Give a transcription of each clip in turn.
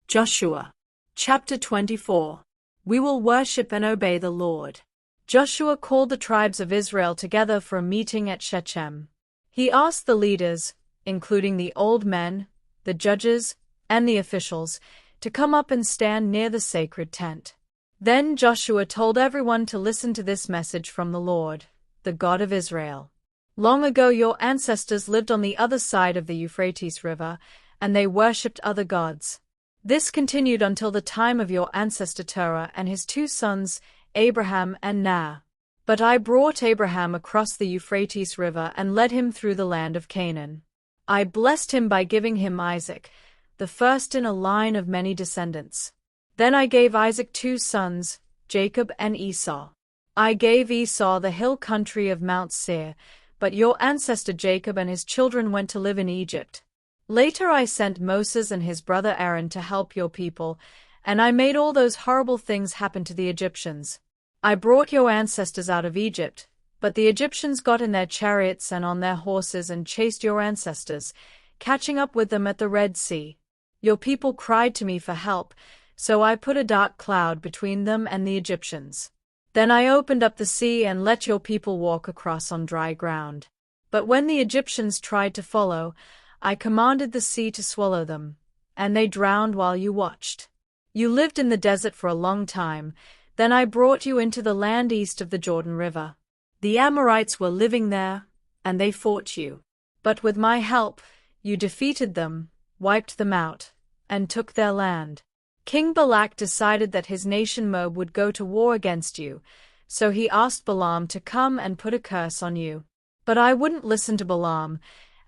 Joshua. Chapter 24. We will worship and obey the Lord. Joshua called the tribes of Israel together for a meeting at Shechem. He asked the leaders, including the old men, the judges, and the officials, to come up and stand near the sacred tent. Then Joshua told everyone to listen to this message from the Lord, the God of Israel. Long ago your ancestors lived on the other side of the Euphrates River, and they worshipped other gods. This continued until the time of your ancestor Terah and his two sons, Abraham and Nah. But I brought Abraham across the Euphrates River and led him through the land of Canaan. I blessed him by giving him Isaac, the first in a line of many descendants. Then I gave Isaac two sons, Jacob and Esau. I gave Esau the hill country of Mount Seir, but your ancestor Jacob and his children went to live in Egypt. Later I sent Moses and his brother Aaron to help your people, and I made all those horrible things happen to the Egyptians. I brought your ancestors out of Egypt, but the Egyptians got in their chariots and on their horses and chased your ancestors, catching up with them at the Red Sea. Your people cried to me for help, so I put a dark cloud between them and the Egyptians. Then I opened up the sea and let your people walk across on dry ground. But when the Egyptians tried to follow, I commanded the sea to swallow them, and they drowned while you watched. You lived in the desert for a long time, then I brought you into the land east of the Jordan River. The Amorites were living there, and they fought you. But with my help, you defeated them, wiped them out, and took their land. King Balak decided that his nation Moab would go to war against you, so he asked Balaam to come and put a curse on you. But I wouldn't listen to Balaam,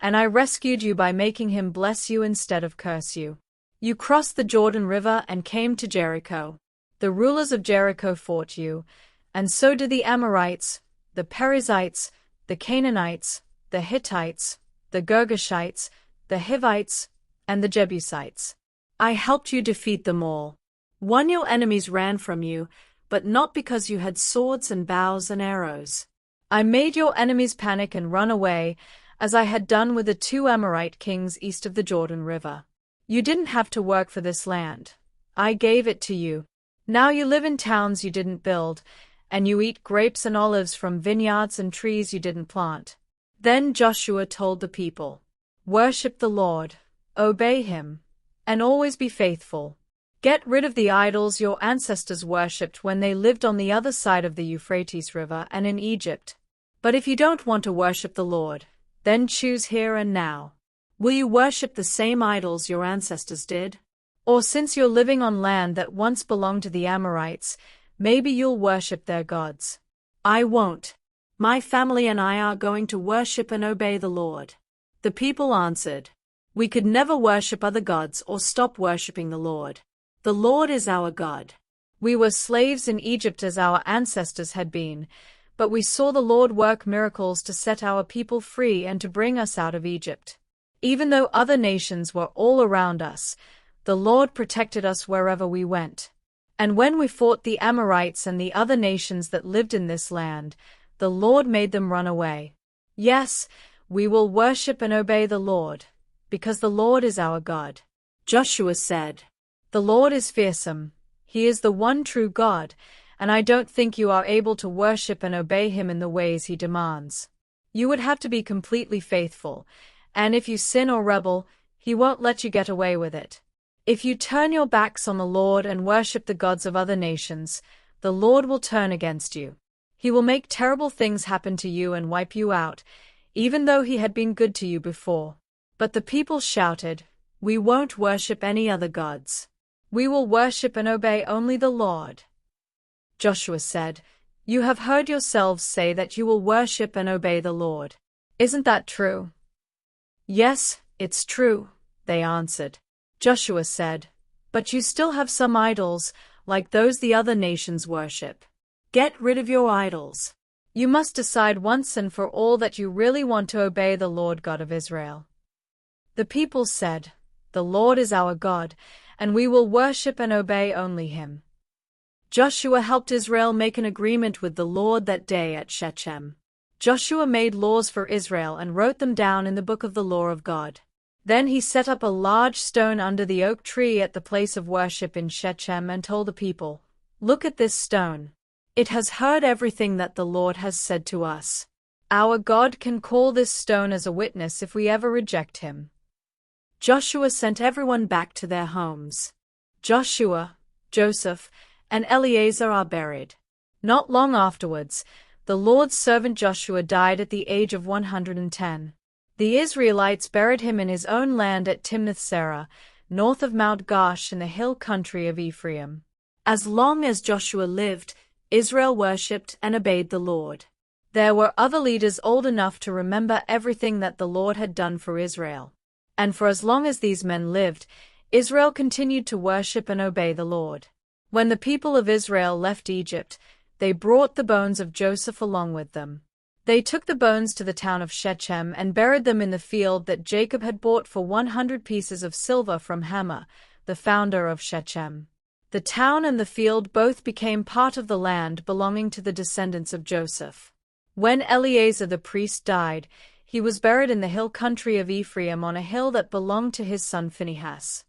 and I rescued you by making him bless you instead of curse you. You crossed the Jordan River and came to Jericho. The rulers of Jericho fought you, and so did the Amorites, the Perizzites, the Canaanites, the Hittites, the Girgashites, the Hivites, and the Jebusites. I helped you defeat them all. Your enemies ran from you, but not because you had swords and bows and arrows. I made your enemies panic and run away, as I had done with the two Amorite kings east of the Jordan River. You didn't have to work for this land. I gave it to you. Now you live in towns you didn't build, and you eat grapes and olives from vineyards and trees you didn't plant. Then Joshua told the people, "Worship the Lord, obey him, and always be faithful. Get rid of the idols your ancestors worshipped when they lived on the other side of the Euphrates River and in Egypt. But if you don't want to worship the Lord, then choose here and now. Will you worship the same idols your ancestors did? Or since you're living on land that once belonged to the Amorites, maybe you'll worship their gods." "I won't. My family and I are going to worship and obey the Lord." The people answered, "We could never worship other gods or stop worshiping the Lord. The Lord is our God. We were slaves in Egypt as our ancestors had been, but we saw the Lord work miracles to set our people free and to bring us out of Egypt. Even though other nations were all around us, the Lord protected us wherever we went. And when we fought the Amorites and the other nations that lived in this land, the Lord made them run away. Yes, we will worship and obey the Lord, because the Lord is our God." Joshua said, "The Lord is fearsome. He is the one true God, and I don't think you are able to worship and obey him in the ways he demands. You would have to be completely faithful, and if you sin or rebel, he won't let you get away with it. If you turn your backs on the Lord and worship the gods of other nations, the Lord will turn against you. He will make terrible things happen to you and wipe you out, even though he had been good to you before." But the people shouted, "We won't worship any other gods. We will worship and obey only the Lord." Joshua said, "You have heard yourselves say that you will worship and obey the Lord. Isn't that true?" "Yes, it's true," they answered. Joshua said, "But you still have some idols, like those the other nations worship. Get rid of your idols. You must decide once and for all that you really want to obey the Lord God of Israel." The people said, "The Lord is our God, and we will worship and obey only him." Joshua helped Israel make an agreement with the Lord that day at Shechem. Joshua made laws for Israel and wrote them down in the book of the law of God. Then he set up a large stone under the oak tree at the place of worship in Shechem and told the people, "Look at this stone. It has heard everything that the Lord has said to us. Our God can call this stone as a witness if we ever reject him." Joshua sent everyone back to their homes. Joshua, Joseph, and Eleazar are buried. Not long afterwards, the Lord's servant Joshua died at the age of 110. The Israelites buried him in his own land at Timnath-Serah, north of Mount Gaash in the hill country of Ephraim. As long as Joshua lived, Israel worshipped and obeyed the Lord. There were other leaders old enough to remember everything that the Lord had done for Israel. And for as long as these men lived, Israel continued to worship and obey the Lord. When the people of Israel left Egypt, they brought the bones of Joseph along with them. They took the bones to the town of Shechem and buried them in the field that Jacob had bought for 100 pieces of silver from Hamor, the founder of Shechem. The town and the field both became part of the land belonging to the descendants of Joseph. When Eleazar the priest died, he was buried in the hill country of Ephraim on a hill that belonged to his son Phinehas.